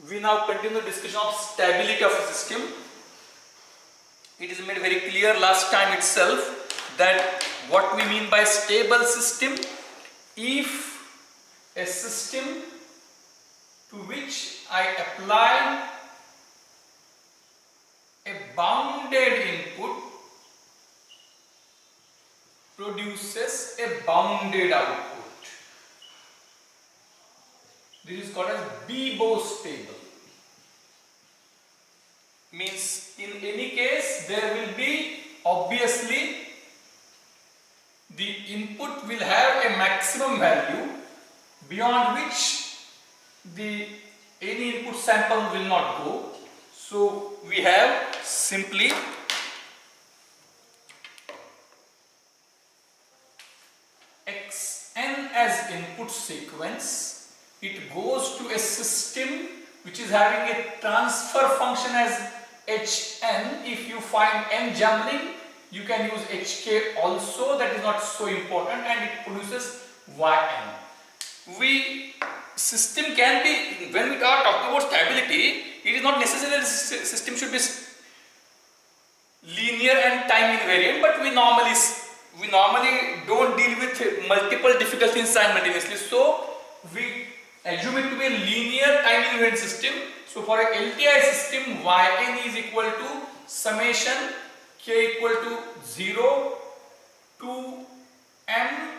we now continue discussion of stability of a system. It is made very clear last time itself that what we mean by stable system, if a system to which I apply a bounded input produces a bounded output. This is called as Beebo stable. Means in any case there will be obviously the input will have a maximum value beyond which any input sample will not go. So we have simply xn as input sequence. It goes to a system which is having a transfer function as hn. If you find n jumbling, you can use hk also, that is not so important, and it produces yn. System can be, when we are talking about stability, it is not necessarily system should be linear and time invariant, but we normally don't deal with multiple difficulties simultaneously, so we assume it to be a linear time invariant system. So for a LTI system, yn is equal to summation k equal to 0 to m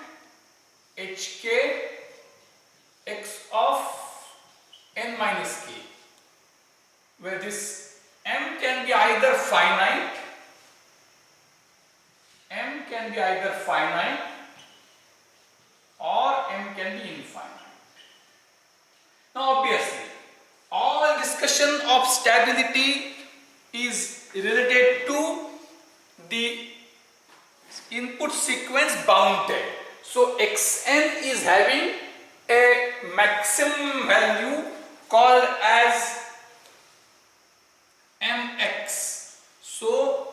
hk x of n minus k, where this m can be either finite or m can be infinite. Now obviously all discussion of stability is related to the input sequence bounded. So xn is having a maximum value called as mx. So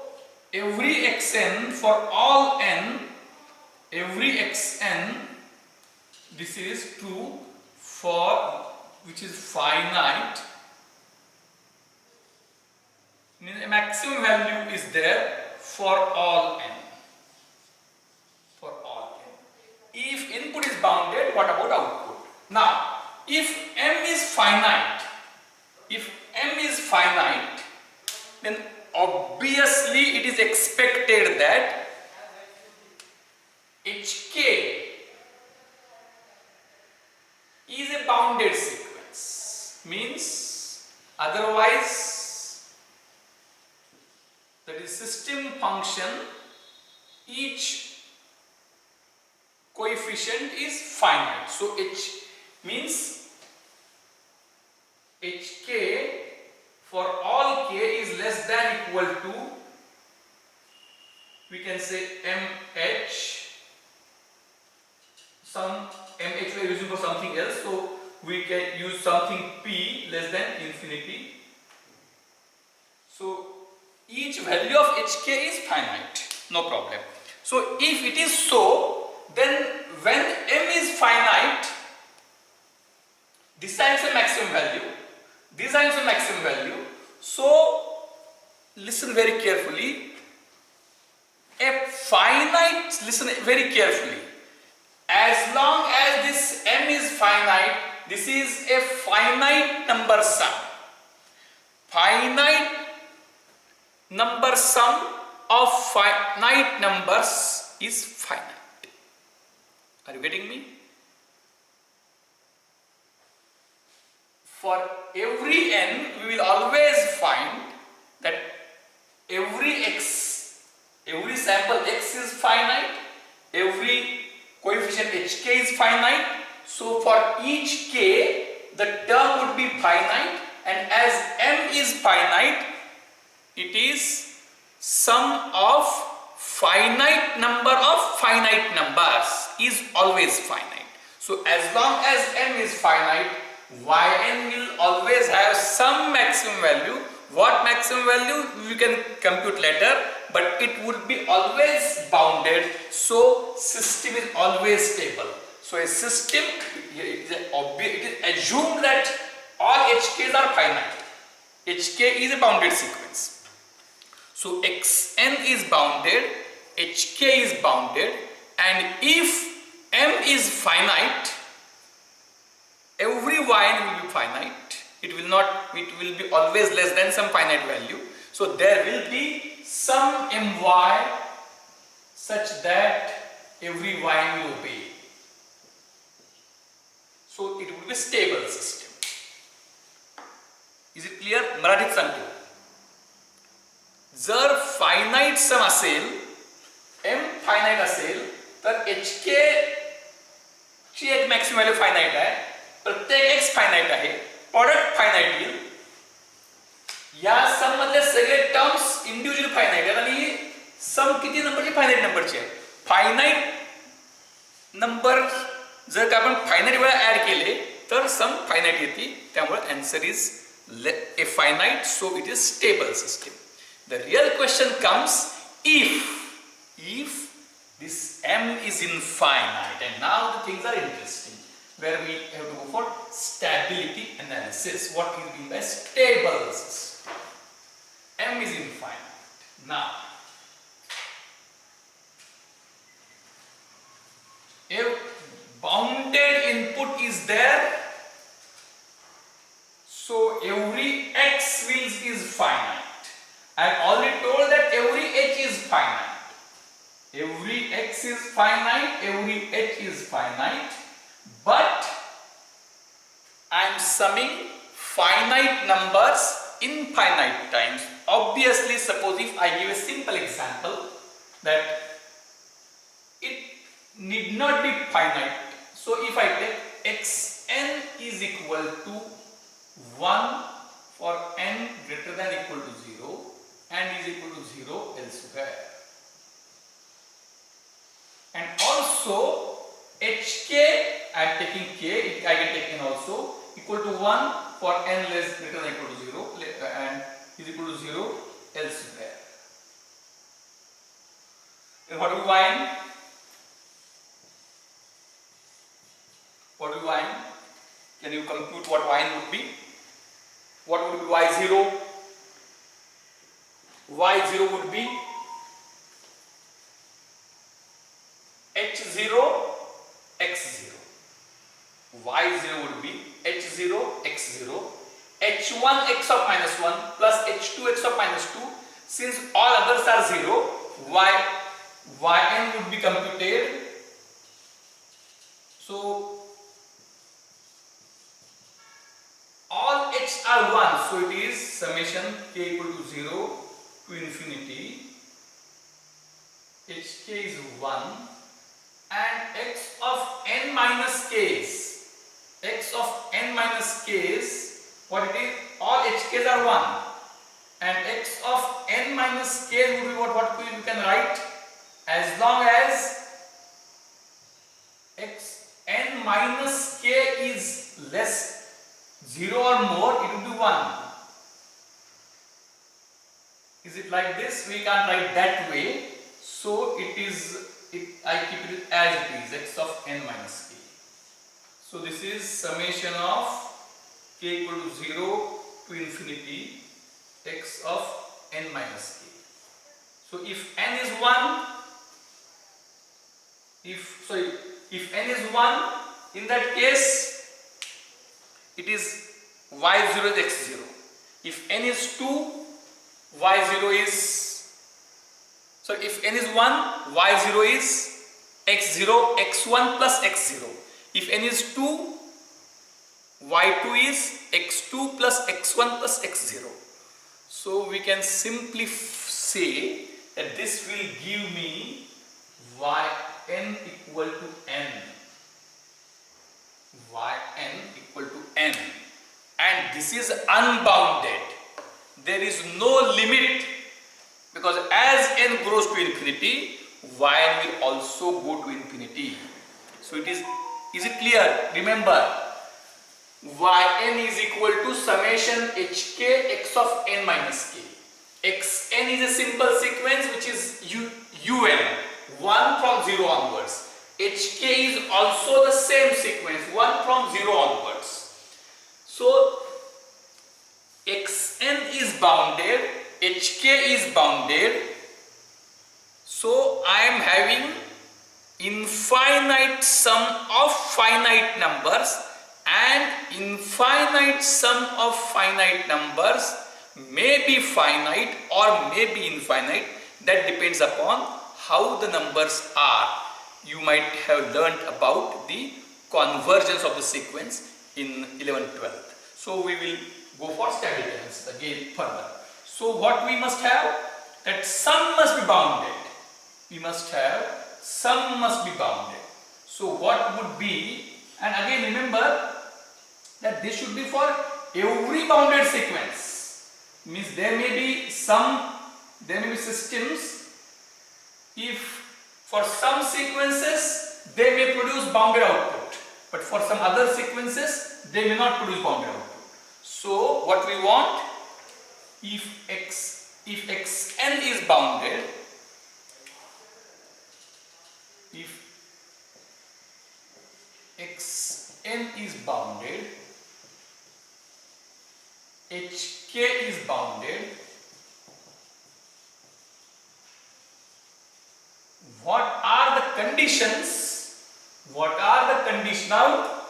every xn for all n, this is true for which is finite, means a maximum value is there for all n. If input is bounded, what about output? Now, if m is finite, then obviously it is expected that hk is a bounded sequence. Means otherwise, that is system function, each coefficient is finite. So h means hk for all k is less than equal to, we can say mh, some mh we are using for something else, so we can use something p less than infinity. So each value of hk is finite, no problem. So if it is so, then when m is finite, this time is a maximum value, this time is a maximum value. So listen very carefully. Listen very carefully. As long as this m is finite, this is a finite number sum. Finite number sum of finite numbers is finite. Are you getting me? For every n, we will always find that every sample x is finite, every coefficient hk is finite. So for each k, the term would be finite, and as m is finite, it is sum of finite number of finite numbers is always finite. So as long as m is finite, yn will always have some maximum value. What maximum value we can compute later, but it would be always bounded, so system is always stable. So a system, it is assumed that all hk's are finite. Hk is a bounded sequence. So xn is bounded, hk is bounded, and if m is finite, every yn will be finite. It will be always less than some finite value. So there will be some my such that every yn will obey. So it will be stable system. Is it clear? मराठीत सांगतो. जर finite सम असेल, m finite असेल, तर hk ची एक maximum value finite आहे, प्रत्येक x फायनाइट आहे, प्रोडक्ट फायनाइट येईल. या सम मधले सगळे टर्म्स इंडिव्हिज्युअल फायनाइट आहेत आणि सम किती नंबरची? फायनाइट नंबरची आहे. फायनाइट नंबर जर का आपण फायनाइट वेळा ऍड केले तर सम फायनाइट येते. त्यामुळे answer is a finite, so it is stable system. The real question comes if this m is infinite, and now the things are interesting, where we have to go for stability analysis. What is mean by stable system? M is infinite. Now if bounded input is there, so every x is finite. I have already told that every h is finite. Every x is finite, every h is finite, but I am summing finite numbers infinite times. Obviously, suppose if I give a simple example that it need not be finite. So if I take xn is equal to 1 for n greater than equal to 0 and is equal to 0 elsewhere. And also hk, I am taking k, I can take n also, equal to 1 for n less greater than equal to 0 and is equal to 0 elsewhere. And what will be yn? What will be yn? Can you compute what yn would be? What would be y0? Y0 would be h0 x0. Y0 would be h0 x0, h1 x of minus 1 plus h2 x of minus 2. Since all others are 0, yn would be computed. So all h are 1, so it is summation k equal to 0 to infinity. hk is 1 and x of n minus k's. X of n minus k's, what it is? All hk's are 1 and x of n minus k would be what you can write, as long as x n minus k is less 0 or more, it will be 1. Is it like this? We can't write that way. So I keep it as it is, x of n minus k. So this is summation of k equal to 0 to infinity x of n minus k. So if n is 1, if n is 1, in that case it is y0 is x0. If n is 2, y0 is, if n is 1, y0 is x0, x1 plus x0. If n is 2, y2 is x2 plus x1 plus x0. So we can simply say that this will give me yn equal to n. Yn equal to n, and this is unbounded. There is no limit, because as n grows to infinity, yn will also go to infinity. So it is it clear? Remember, yn is equal to summation hk x of n minus k. xn is a simple sequence which is un, 1 from 0 onwards. hk is also the same sequence, 1 from 0 onwards. So bounded, Hk is bounded, so I am having infinite sum of finite numbers, and infinite sum of finite numbers may be finite or may be infinite. That depends upon how the numbers are. You might have learnt about the convergence of the sequence in 11th, 12th. So we will go for Stapleton's again further. So what we must have? That sum must be bounded. We must have sum must be bounded. So what would be, and again remember that this should be for every bounded sequence. Means there may be systems, if for some sequences they may produce bounded output, but for some other sequences they may not produce bounded output. So what we want, if xn is bounded, if xn is bounded, hk is bounded, what are the conditions? What are the conditions? Now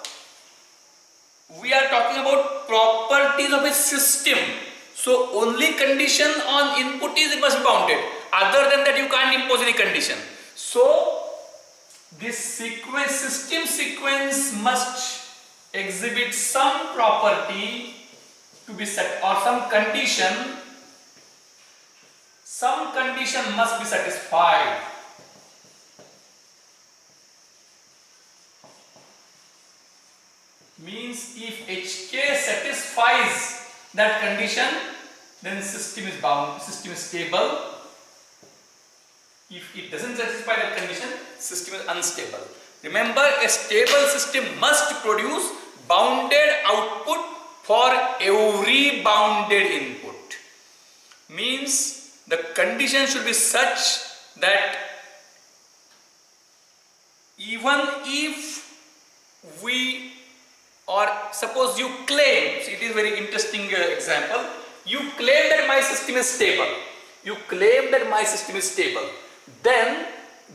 we are talking about properties of a system. So only condition on input is it must be bounded. Other than that you can't impose any condition. So this system sequence must exhibit some property to be set, or some condition must be satisfied. Means if hk satisfies that condition, then system is bound, system is stable. If it doesn't satisfy that condition, system is unstable. Remember, a stable system must produce bounded output for every bounded input. Means the condition should be such that even if we, or suppose you claim, it is very interesting example, you claim that my system is stable. You claim that my system is stable. Then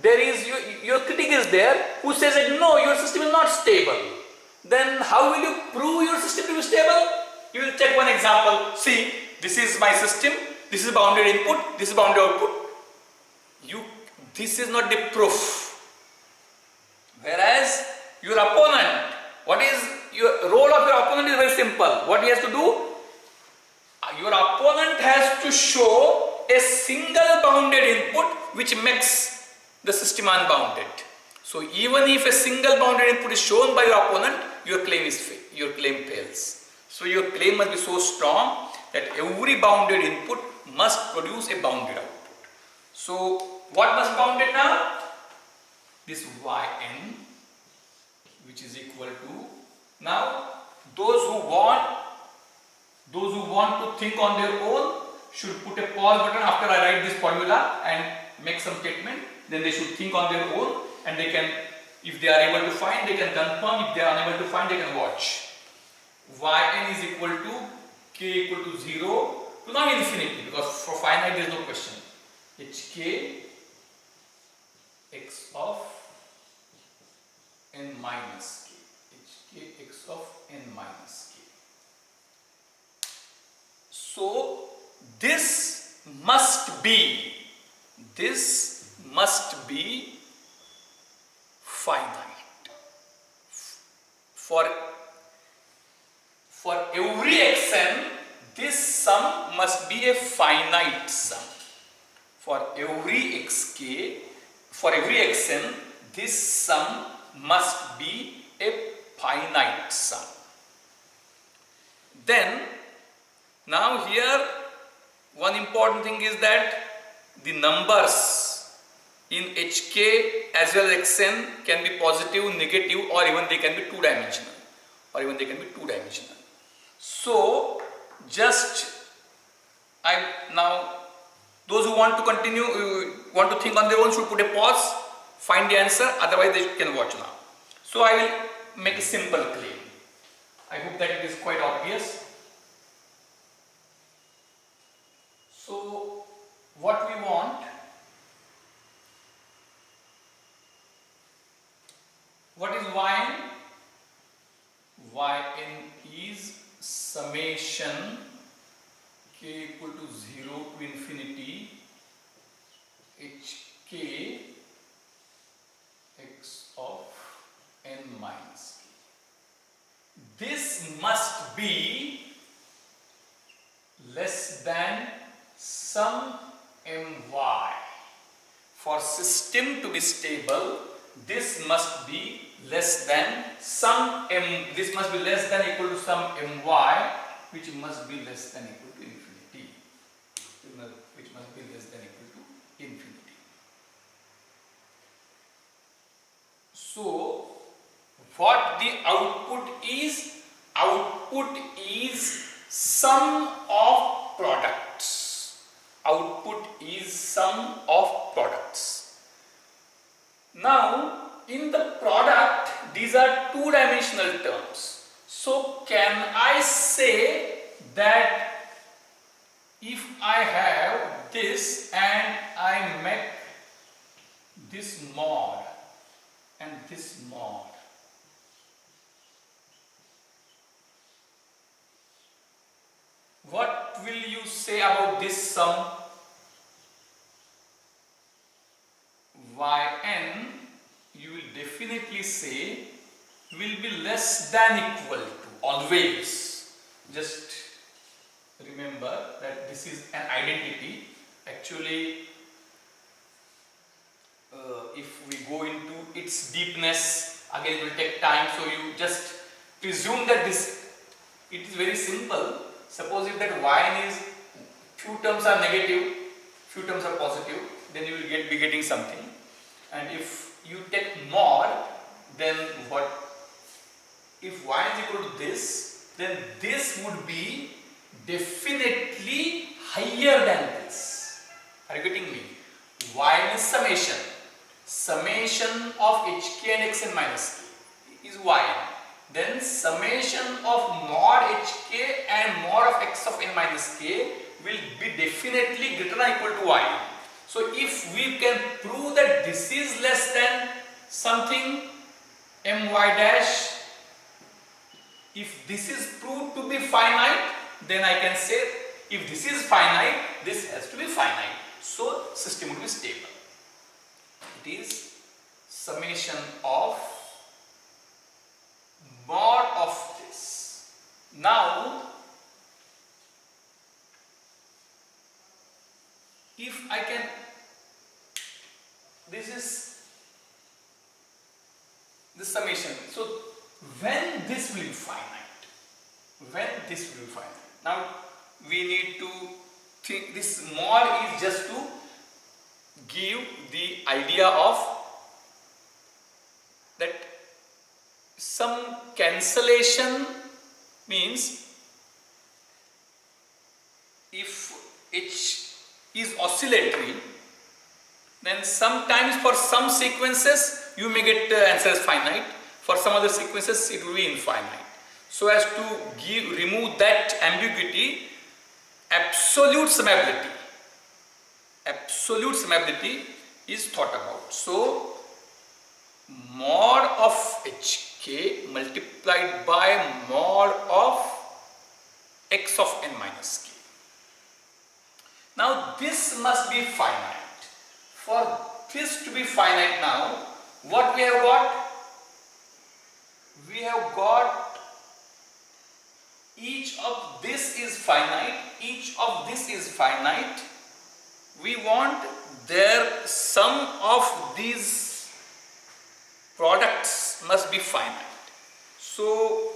there is your critic is there who says that no, your system is not stable. Then how will you prove your system to be stable? You will take one example. See, this is my system, this is bounded input, this is bounded output. This is not the proof. Whereas your opponent, what is your role of your opponent is very simple. What he has to do? Your opponent has to show a single bounded input which makes the system unbounded. So even if a single bounded input is shown by your opponent, your claim fails. So your claim must be so strong that every bounded input must produce a bounded output. So what must be bounded now? This yn, which is equal to, now those who want to think on their own should put a pause button after I write this formula and make some statement. Then they should think on their own, and they can, if they are able to find, they can confirm. If they are unable to find, they can watch. Yn is equal to k equal to 0 to now infinity, because for finite there is no question. Hk x of n minus k. Hk x of n minus k. So this must be finite. For every xn, this sum must be a finite sum. For every xk, for every xn, this sum must be a finite sum. Then, now here one important thing is that the numbers in hk as well as xn can be positive, negative, or even they can be two-dimensional. So just now those who want to continue, want to think on their own should put a pause, find the answer, otherwise they can watch now. So I will make a simple claim. I hope that it is quite obvious. summation k equal to 0 to infinity hk x of n minus k. This must be less than some my. For system to be stable, this must be less than some m. This must be less than equal to some my, which must be less than equal to infinity. Which must be less than equal to infinity. So, what the output is? Output is sum of products. Output is sum of products. Now, in the product, these are two-dimensional terms. So, can I say that if I have this and I make this mod and this mod, what will you say about this sum? Yn, you will definitely say, will be less than equal to, always. Just remember that this is an identity. Actually, if we go into its deepness, again it will take time, so you just presume that this, it is very simple. Suppose if that yn is, few terms are negative, few terms are positive, then you will be getting something. And if you take mod, then what? If y is equal to this, then this would be definitely higher than this. Are you getting me? Y is summation. Summation of hk and xn minus k is y. Then summation of mod hk and mod of x of n minus k will be definitely greater than equal to y. So if we can prove that this is less than something my dash, if this is proved to be finite, then I can say if this is finite, this has to be finite. So system will be stable. It is summation of mod of this. Now, if I can, this is the summation. So when this will be finite? When this will be finite? Now we need to think, this mod is just to give the idea of that some cancellation, means if h is oscillatory, then sometimes for some sequences you may get the answer as finite, for some other sequences it will be infinite. So as to remove that ambiguity, absolute summability is thought about. So mod of hk multiplied by mod of x of n minus k. Now this must be finite. For this to be finite, now what we have got? We have got each of this is finite, each of this is finite. We want their sum of these products must be finite. So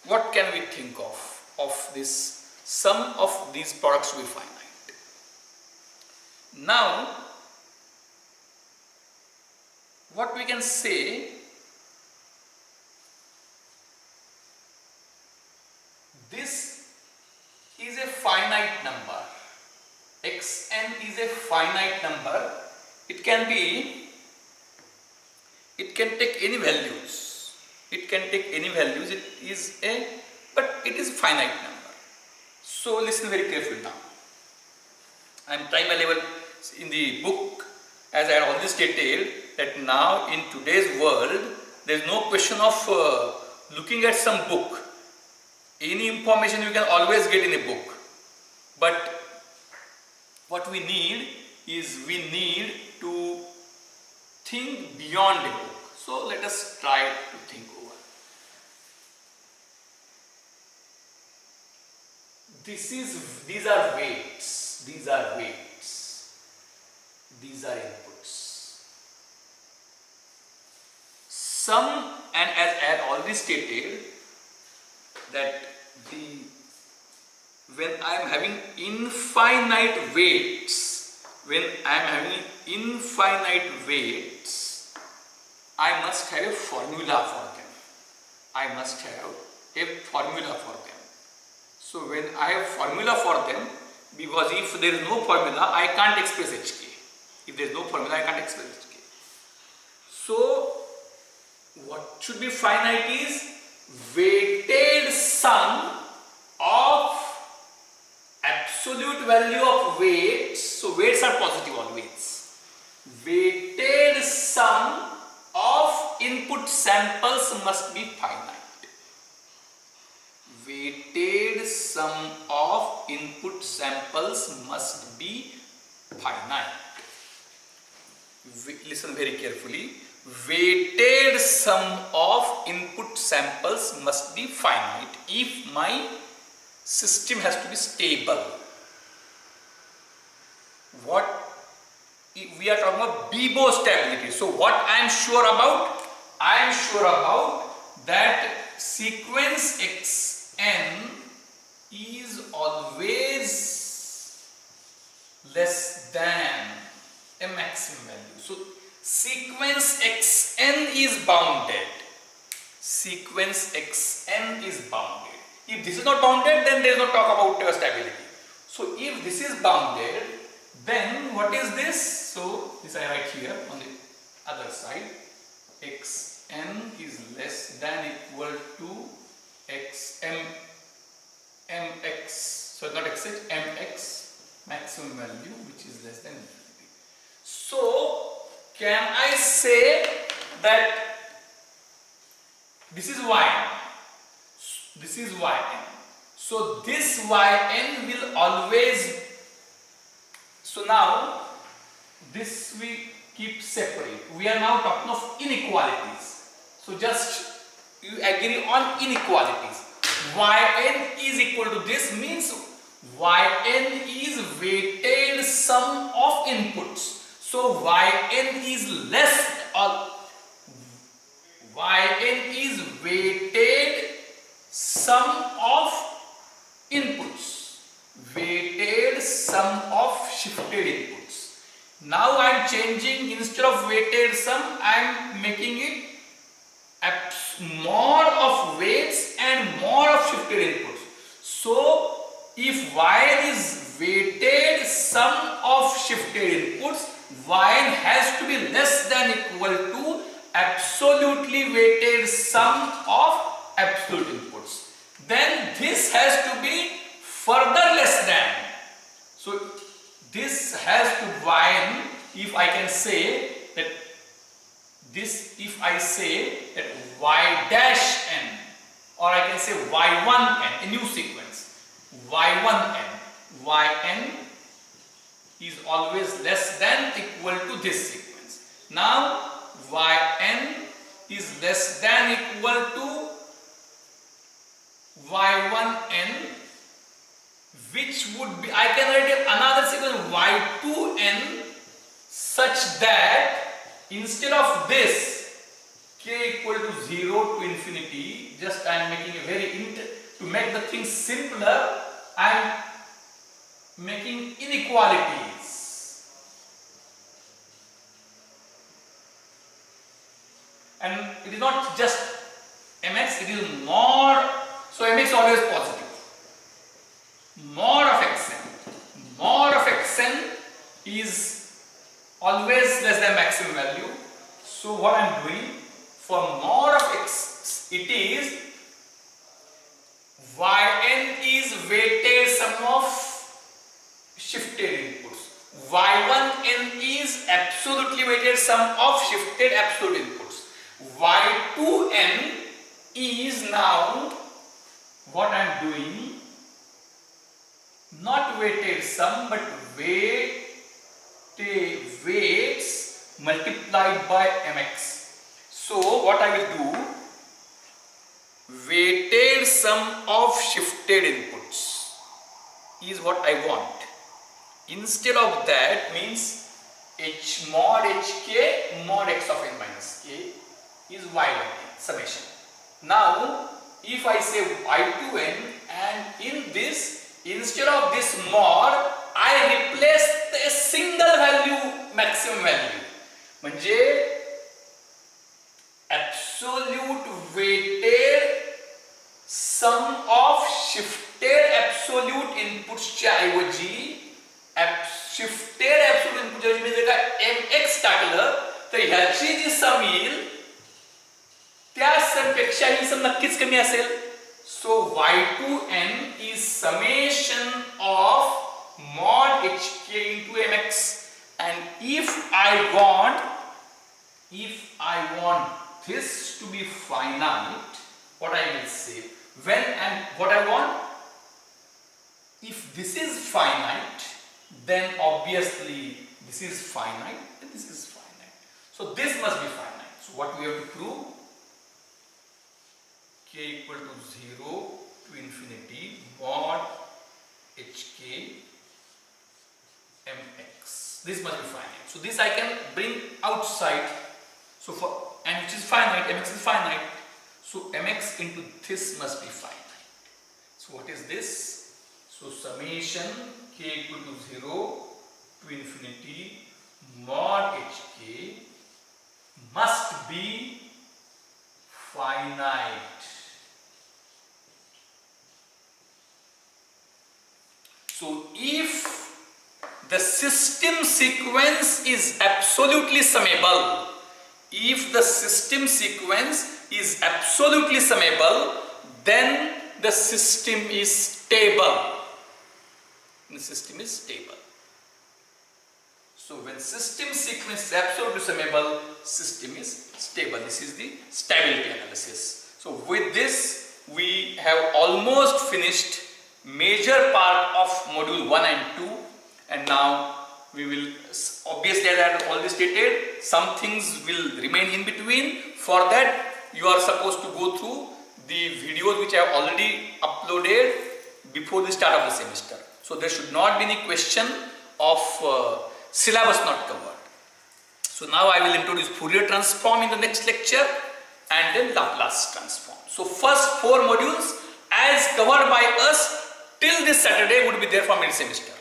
what can we think of this sum of these products to be finite? Now what we can say, this is a finite number, xn is a finite number. It can take any values, it is a, but it is finite number. So listen very carefully now. I am trying my level in the book, as I had already stated that now in today's world there is no question of looking at some book. Any information you can always get in a book, but what we need is we need to think beyond a book. So let us try to think over. These are weights, these are inputs. Some, and as I had already stated, that when I am having infinite weights, I must have a formula for them. So when I have formula for them, because if there is no formula, I can't express HK. So what should be finite is weighted sum of absolute value of weights. So weights are positive always. Weighted sum of input samples must be finite. Weighted sum of input samples must be finite. Listen very carefully. Weighted sum of input samples must be finite if my system has to be stable. What we are talking about BIBO stability. So what I am sure about? I am sure about that sequence xn is always less than a maximum value. So sequence xn is bounded. If this is not bounded, then there is no talk about stability. So if this is bounded, then what is this? So this I write here on the other side. Xn is less than equal to mx. So not xh, mx maximum value, which is less than infinity. So can I say that this is yn? So this yn will always. So now this we keep separate. We are now talking of inequalities. So just you agree on inequalities. Yn is equal to this means yn is weighted sum of inputs. So yn is less or yn is weighted sum of inputs. Weighted sum of shifted inputs. Now I am changing, instead of weighted sum, I am making it more of weights and more of shifted inputs. So if yn is weighted sum of shifted inputs, yn has to be less than equal to absolutely weighted sum of absolute inputs. Then this has to be further less than. So this has to yn, if I can say that this, if I say that y dash n, or I can say y1n, a new sequence, yn is always less than equal to this sequence. Now yn is less than equal to y1n, which would be, I can write another sequence y2n such that instead of this k equal to 0 to infinity, just I am making a to make the thing simpler, I am making inequalities. And it is not just mx, it is more. So mx is always positive. More of xn is always less than maximum value. So what I am doing, for more of x, it is yn is weighted sum of shifted inputs. y1n is absolutely weighted sum of shifted absolute inputs. y2n is now what I am doing, not weighted sum but weights multiplied by mx. So what I will do, weighted sum of shifted inputs is what I want. Instead of that means h mod hk mod x of n minus k is y1n summation. Now if I say y2n, and in this, instead of this mod I replace a single value maximum value, म्हणजे absolute weighted sum of shifted absolute inputs च्या ऐवजी shifted absolute inputs च्या ऐवजी जर का mx टाकलं तर ह्याची जी सम येईल त्या सम पेक्षा ही सम नक्कीच कमी असेल. सो y2n is summation of mod hk into mx, and if I want this to be finite, what I will say, when and what I want, if this is finite, then obviously this is finite and this is finite. So this must be finite. So what we have to prove? K equal to 0 to infinity mod hk mx. This must be finite. So this I can bring outside. So for, and which is finite, mx is finite. So mx into this must be finite. So what is this? So summation k equal to 0 to infinity mod hk must be finite. So if the system sequence is absolutely summable, then the system is stable. So when system sequence is absolutely summable, system is stable. This is the stability analysis. So with this we have almost finished major part of module 1 and 2, and now we will, obviously as I have already stated, some things will remain in between. For that you are supposed to go through the videos which I have already uploaded before the start of the semester. So there should not be any question of syllabus not covered. So now I will introduce Fourier transform in the next lecture, and then Laplace transform. So first 4 modules as covered by us till this Saturday would be there for mid semester.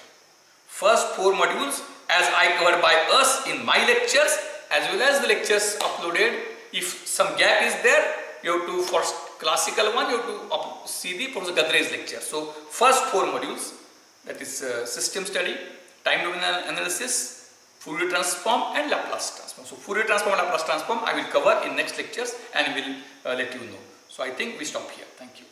First 4 modules as I covered by us in my lectures as well as the lectures uploaded. If some gap is there, you have to, for classical one, you have to see the Professor Gadre's lecture. So first 4 modules, that is system study, time domain analysis, Fourier transform and Laplace transform. So Fourier transform and Laplace transform I will cover in next lectures and will let you know. So I think we stop here. Thank you.